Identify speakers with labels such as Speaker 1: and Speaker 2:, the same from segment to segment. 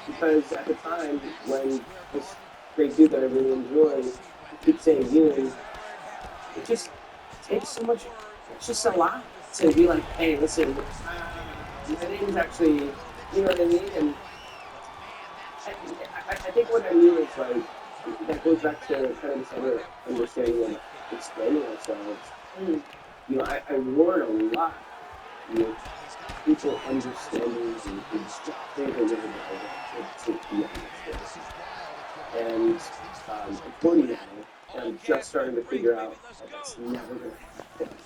Speaker 1: Because at the time, when this great dude that I really enjoy keeps saying Ewan, it just takes so much, it's just a lot to be like, hey, listen, my name's actually, you know what I mean? And I think what I mean is like, that goes back to kind of this other understanding of explaining ourselves. You know, I learn a lot with people understanding exactly the way that I want it to be understood. And I'm 40 now, and I'm just starting to figure out that that's never going to happen.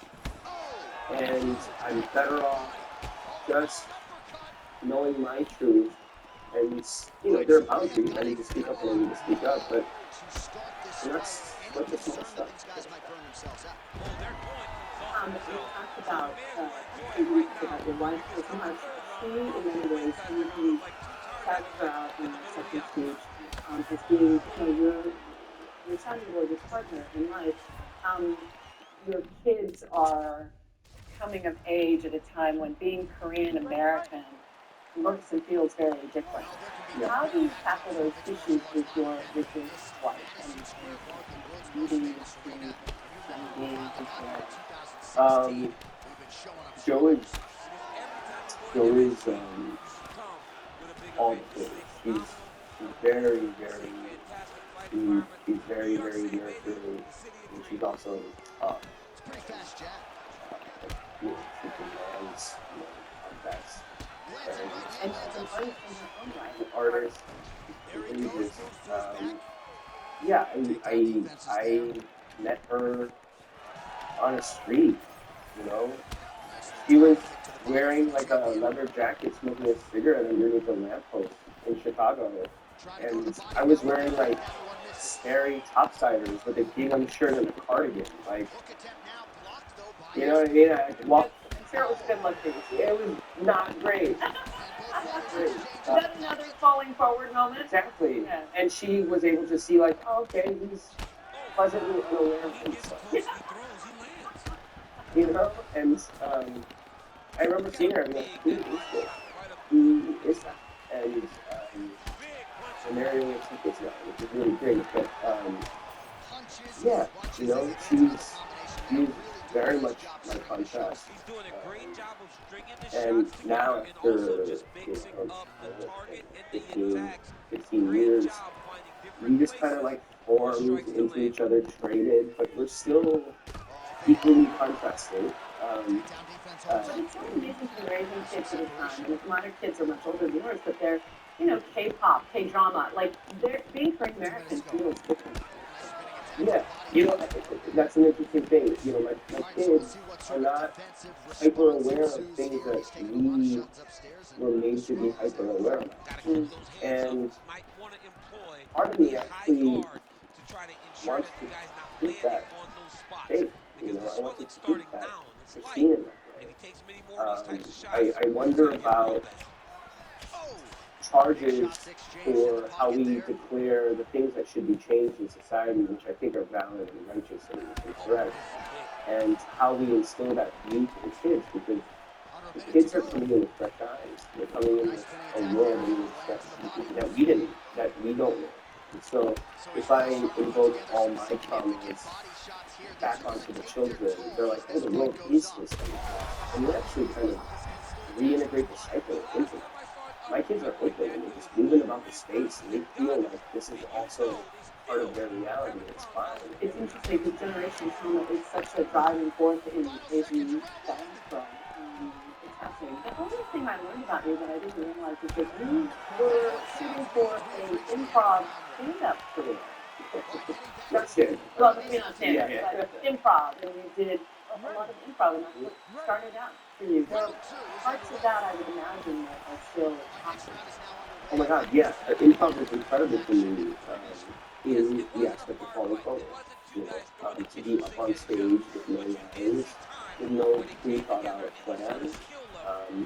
Speaker 1: And I'm better off just knowing my truth. And, you know, there are boundaries. I need to speak up when I need to speak up, but not such a small stuff.
Speaker 2: You talked about you talked about your wife. Somehow she, in many ways, you touted her out in your second speech as being, your son or your partner in life. Um, your kids are coming of age at a time when being Korean American looks and feels very different.
Speaker 1: Yeah.
Speaker 2: How do you tackle those issues with your wife and leading these two young beings into their lives?
Speaker 1: Um, Joe is Joe is all the things. She's very, very sweet. She's very, very nurturing, and she's also tough. You know, she demands, you know, our best. And
Speaker 2: And she's an artist in her own right.
Speaker 1: an artist, courageous. Yeah, I met her on a street. You know, she was wearing like a leather jacket, smoking a cigarette underneath a lamppost in Chicago, and I was wearing like scary topsiders with a gingham shirt and a cardigan. Like, you know what I mean? I walked.
Speaker 2: I'm sure it was good looking.
Speaker 1: It was not great. Not great.
Speaker 2: Is that another falling forward moment?
Speaker 1: Exactly.
Speaker 2: Yeah.
Speaker 1: And she was able to see like, oh, okay, he's pleasantly unaware of himself. You know? And I remember seeing her and being like, who is this? Who is that? And marrying her 2 kids now, which is really great. But yeah, you know, she's very much my contrast. And now after, you know, 15 years, we just kind of like formed into each other, traded, but we're still equally contrasting.
Speaker 2: But it's so amazing to be raising kids at a time, and my kids are much older than yours, but they're, K-pop, K-drama, like they're being Korean American feels different.
Speaker 1: Yeah, you know, that's an interesting thing. You know, my kids are not hyper aware of things that we were made to be hyper aware of. And part of me actually wants to keep that shape. You know, I want to keep that pristine in that way. I wonder about charges for how we declare the things that should be changed in society, which I think are valid and righteous and correct, and how we instill that view to the kids, because the kids are coming in with fresh eyes. They're coming in with a world in which that we don't know. And so, if I invoke all my traumas back onto the children, they're like, oh, the world is this way. And you actually kind of reintegrate the cycle into them. My kids are open and they're just moving about the space and they feel like this is also part of their reality. It's fine.
Speaker 2: It's interesting because generational trauma is such a driving force in Asian youth diaspora. It's fascinating. The only thing I learned about you that I didn't realize is that you were shooting for an improv stand-up career.
Speaker 1: Not stand.
Speaker 2: Well, maybe not stand-up,
Speaker 1: Yeah, yeah.
Speaker 2: but improv, and you did a lot of improv, and that's what started out for you. There are parts of that I would imagine that are still active.
Speaker 1: Oh my God, yeah. Improv was incredible for me in the aspect of falling forward. You know, to be up on stage with no lines, with no pre-thought out plan.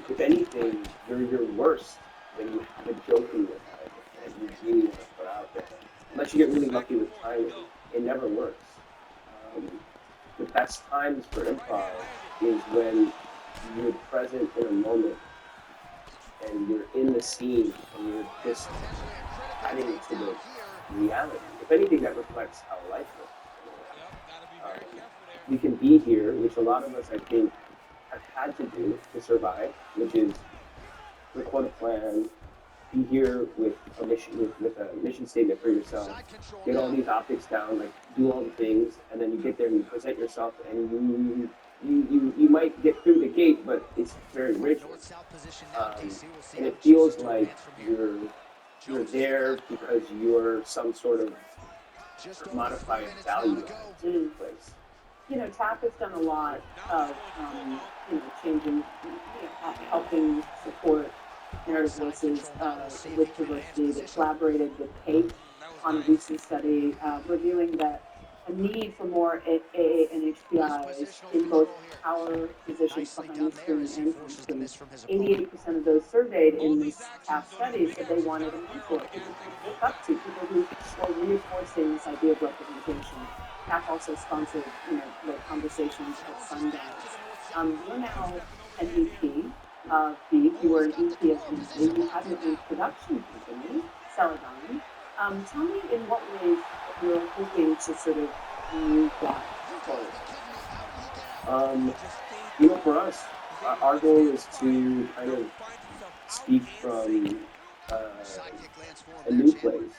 Speaker 1: If anything, you're your worst when you have a joke in your head that you really want to put out there. Unless you get really lucky with timing, it never works. Um, the best times for improv is when you're present in a moment and you're in the scene and you're just adding to the reality. If anything, that reflects how life works in a way. We can be here, which a lot of us, I think, have had to do to survive, which is record a plan, be here with a mission with a mission statement for yourself, get all these optics down, like do all the things, and then you get there and you present yourself, and you might get through the gate, but it's very rigid, and it feels like you're there because you're some sort of modified value add to the place.
Speaker 2: TAP has done a lot of, changing, helping support narrative voices with diversity. They collaborated with PATE on a recent study reviewing that a need for more AA and HPIs in both power positions behind the screen and on screen. 88% of those surveyed in this TAP study said they wanted a mentor, people to look up to, people who were reinforcing this idea of representation. TAP also sponsored, the conversations at Sundance. You're now an EP of Beef. You were an EP of Beasley. You have your own production company, Celadon. Tell me in what ways you're hoping to sort of move that forward.
Speaker 1: Um, for us, our goal is to kind of speak from uh, a new place,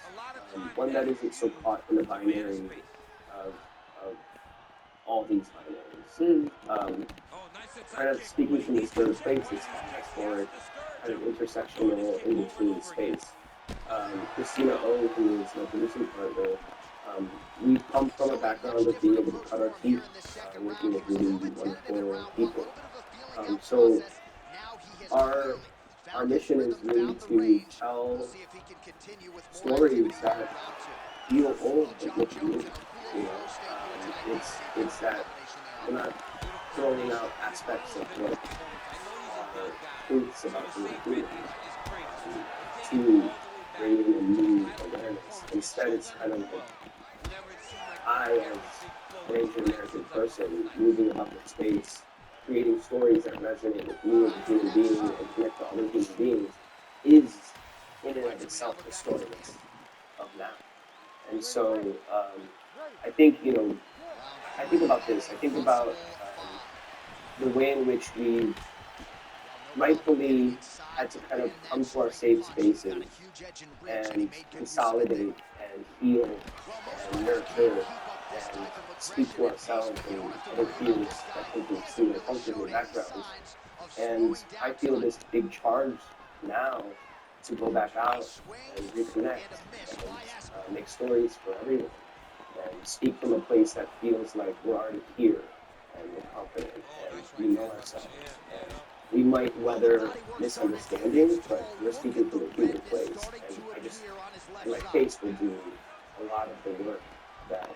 Speaker 1: one that isn't so caught in the binary of all these binaries. Kind of speaking from this third place, this diasporic, kind of intersectional, in between space. Christina O, who is my producing partner, we've come from a background of being able to cut our teeth, working with really wonderful people. So our our mission is really to tell stories that feel old but look new. It's that we're not throwing out aspects of what are truths about being human to bring in a new awareness. Instead, it's kind of like I, as an Asian American person, moving about the space, creating stories that resonate with me as a human being and connect to other human beings, is in and of itself the story of now. And so I think, I think about this. I think about the way in which we rightfully had to kind of come to our safe spaces and consolidate and heal and nurture and speak to ourselves and other peers that come from similar cultures and backgrounds. And I feel this big charge now to go back out and reconnect and make stories for everyone and speak from a place that feels like we're already here and we're confident and we know ourselves. And we might weather misunderstandings, but we're speaking from a human place. And I just, in my case, will do a lot of the work that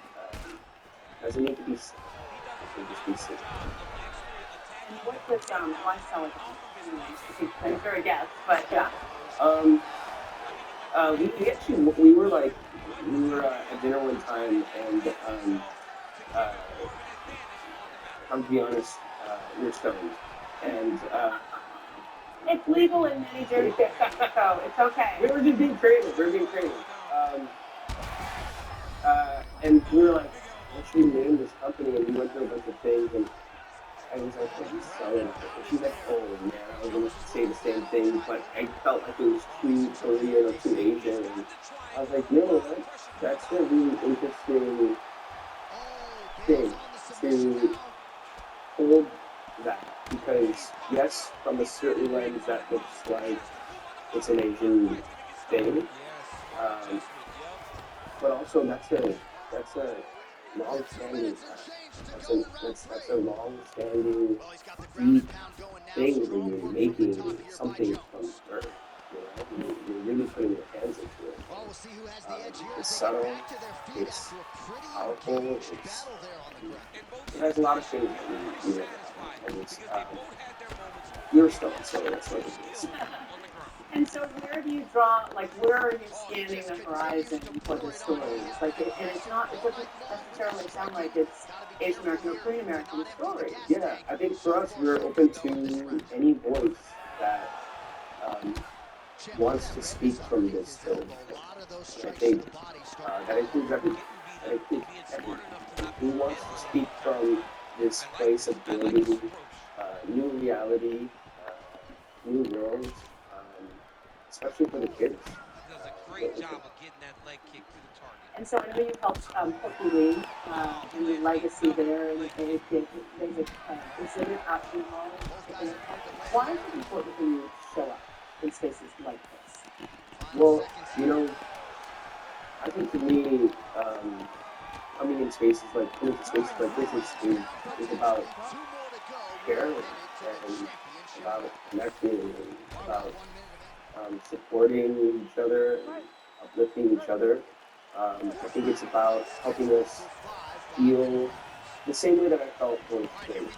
Speaker 1: doesn't need to be said. It can just be seen.
Speaker 2: And what was why Celadon? I'm sure a guess, but yeah.
Speaker 1: Um, we actually we were at dinner one time and uh, come to be honest, we were stoned and
Speaker 2: it's legal in many jurisdictions, so it's okay.
Speaker 1: we were just being creative. We were being creative. And we were like, what should we name this company? And we went through a bunch of things and I was like, what are you selling? And she's like, oh man, I was gonna say the same thing, but I felt like it was too Korean or too Asian. And I was like, you know what? That's a really interesting thing to hold that because yes, from a certain lens that looks like it's an Asian thing, um, but also that's a long-standing path. That's a long-standing deep thing where you're making something from dirt. You're really putting your hands into it. It's subtle, it's powerful, it has a lot of things that we look at, and it's you're stoned, so that's what it is.
Speaker 2: And so, where do you draw? Like, where are you scanning the horizon for the stories? Like, and it's not. It doesn't necessarily sound like it's Asian American or Korean American stories.
Speaker 1: Yeah, I think for us, we're open to any voice that um, wants to speak from this vantage point. And I think that includes everyone. That includes everyone. Who wants to speak from this place of building new reality, new worlds, especially for the kids. What we think.
Speaker 2: And so I know you helped Cookie Lee and the legacy there, and there's a exhibit out in the mall. Why is it important for you to show up in spaces like this?
Speaker 1: Well, you know, I think for me, coming to spaces like this is about sharing and about connecting and about supporting each other and uplifting each other. I think it's about helping us feel the same way that I felt towards James.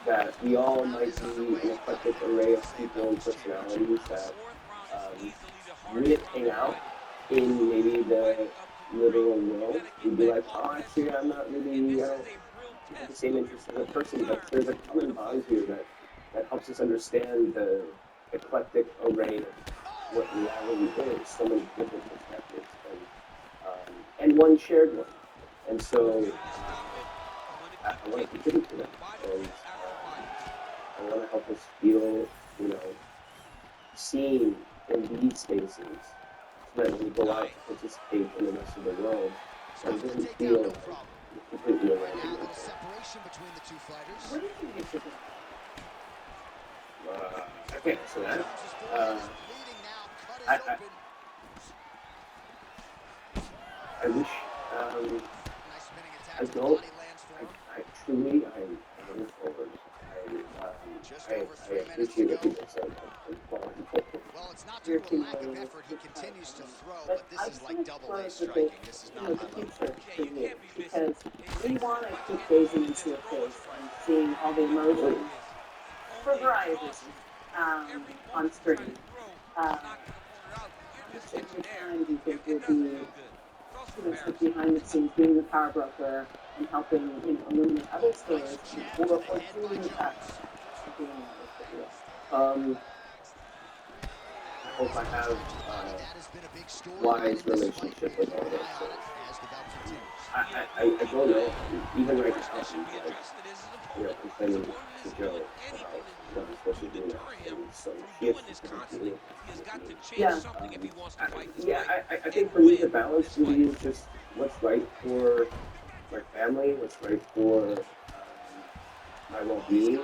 Speaker 1: That we all might be an eclectic array of people and personalities that um, wouldn't hang out in maybe the literal world. We'd be like, oh, actually, I don't have the same interests as a person, but there's a common bond here that helps us understand the eclectic array of what reality is, so many different perspectives, and one shared one. And so I want to contribute to that, and I want to help us feel, you know, seen in these spaces, so that when we go out to participate in the rest of the world, that it doesn't feel like we're completely alone and naked.
Speaker 2: What do you think makes it different?
Speaker 1: I can't answer that. Uh, I, I, I wish I don't. I truly, I'm looking forward. I appreciate what people say. I'm falling.
Speaker 2: Your team is quite but I just want to close with the, the future for you because we want to keep gazing into your face and seeing all the emotions for a variety of reasons on screen. How much of your time do you think will be sort of behind the scenes, being the power broker and helping illuminate other stories, or doing the best of being an artist that you are?
Speaker 1: Um, I hope I have a wise relationship with all those things. I don't know. Even right now, I'm like, complaining to Joe about what I'm supposed to do next, and so she has to sort of communicate that with me.
Speaker 2: Yeah.
Speaker 1: I think for me, the balance really is just what's right for my family, what's right for my well-being.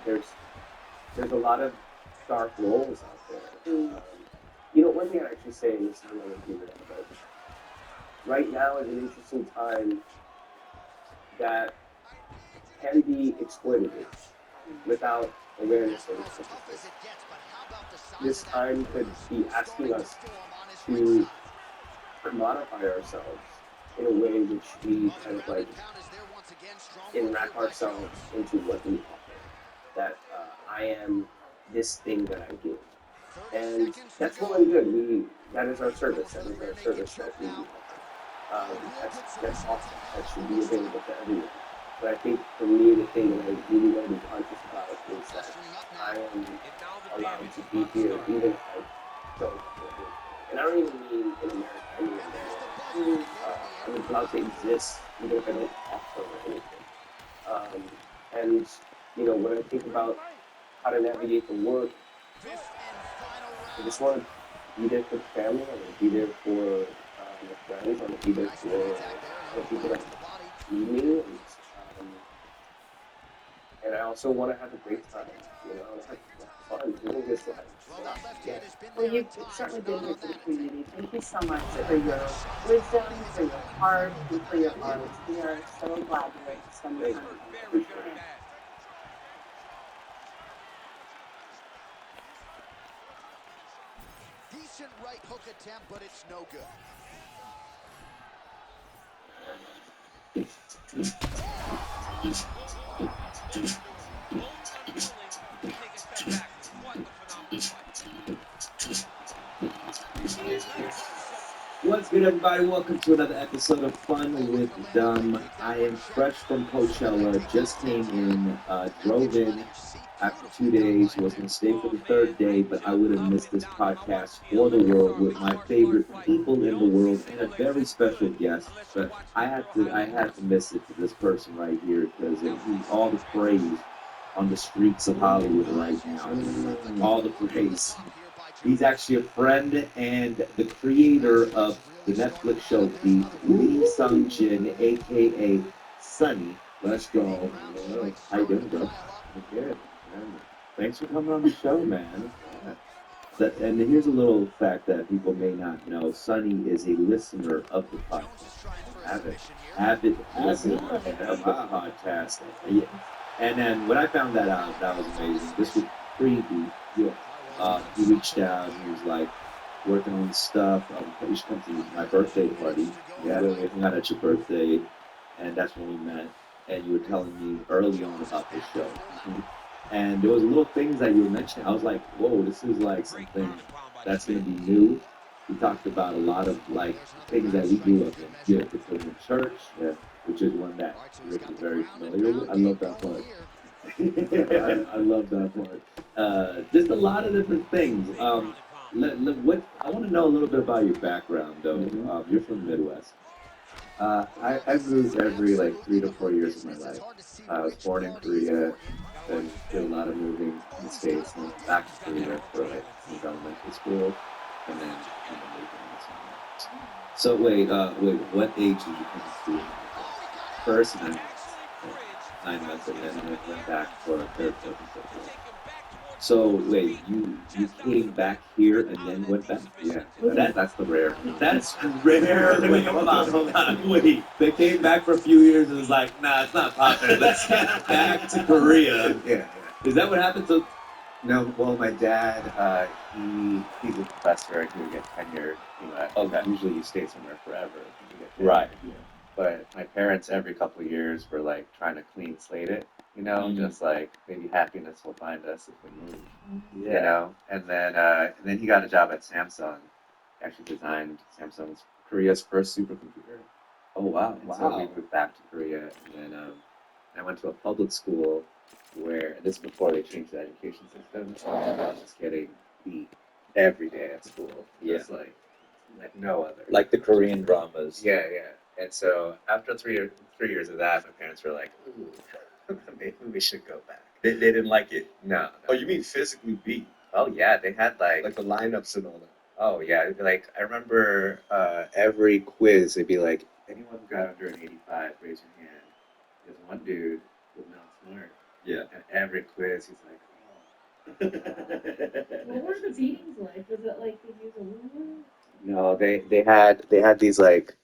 Speaker 1: There's a lot of dark roles out there.
Speaker 2: Mm.
Speaker 1: One thing I'd actually say, and this is another derail, but right now is an interesting time that can be exploitative without awareness or reciprocity. This time could be asking us to commodify ourselves in a way which we kind of like enwrap ourselves into what we offer. That I am this thing that I do, and that's well and good. That is our service. That is our service that we offer. That's awesome. That should be available to everyone. But I think for me, the thing that I really want to be conscious about is that I am allowed to be here even if I don't offer anything. And I don't even mean in America. I mean in the world.
Speaker 2: Mm.
Speaker 1: I'm allowed to exist even if I don't offer anything. And when I think about how to navigate the work, I just want to be there for the family. I want to be there for my friends. I want to be there for the people that need me, um, and I also want to have a great time. I want to have fun living this life. So, yeah.
Speaker 2: Well, you've certainly been here for the community. Thank you so much for your wisdom, for your heart, and for your art. We are so glad you're able to spend the
Speaker 1: Thank
Speaker 2: time
Speaker 1: you.
Speaker 2: with
Speaker 1: I
Speaker 2: us.
Speaker 1: appreciate it. What
Speaker 3: What's good, everybody? Welcome to another episode of Fun with Dumb. I am fresh from Coachella, just came in, drove in after 2 days, was going to stay for the third day, but I would have missed this podcast for the world with my favorite people in the world and a very special guest. But I had to miss it for this person right here because he's all the praise on the streets of Hollywood right now. All the praise. He's actually a friend and the creator of the Netflix show Beef, Lee Sung Jin, aka Sunny. Let's go. How you doing, bro? Good. Thanks for coming on the show, man. Yeah. And here's a little fact that people may not know. Sunny is a listener of the podcast. Avid listener of the podcast. Yeah. And then when I found that out, that was amazing. This was pre-beef. Yeah. He reached out. He was like working on stuff. You should come to my birthday party. Yeah, we hung out at your birthday, and that's when we met. And you were telling me early on about this show. And there was little things that you were mentioning. I was like, whoa, this is like something that's going to be new. We talked about a lot of like things that we grew up in. Yeah, the Korean church, yeah, which is one that Rick is very familiar with. I love that part. I love that part. Just a lot of different things. What I want to know a little bit about your background, though. You're from the Midwest. I've moved every like 3 to 4 years of my life. I was born in Korea, then did a lot of moving in the States, and then back to Korea for like since elementary school, and then moving on. So wait, what age did you come to America? First 9 months. Yeah. 9 months, and then went back for therapy and so forth. So wait, you came back here and then went back? Yeah, that's the rare. That's rare. Wait, hold on, wait. They came back for a few years and was like, nah, it's not popular. Let's get back to Korea. Yeah. Is that what happened to? No, well, my dad, he's a professor and he would get tenure. Okay. Usually you stay somewhere forever. You get tenure. Right. Yeah. But my parents, every couple of years, were like trying to clean slate it. Just like maybe happiness will find us if we move. Yeah. And then he got a job at Samsung. Actually designed Samsung's Korea's first supercomputer. Oh wow! And so we moved back to Korea, and then I went to a public school where this is before they changed the education system. So I was just getting beat every day at school. Yeah. Just like no other. Like the Korean dramas. Yeah, yeah. And so after 3 years of that, my parents were like, "Ooh, maybe we should go back." They didn't like it. No. Oh, you mean physically beat? Oh yeah, they had like the lineups and all that. Oh yeah, like I remember every quiz they'd be like, anyone who got under an 85, raise your hand. There's one dude who's not smart. Yeah. And every quiz he's like, oh.
Speaker 2: What were the beatings like? Was it like they use a ruler?
Speaker 3: No, they had these like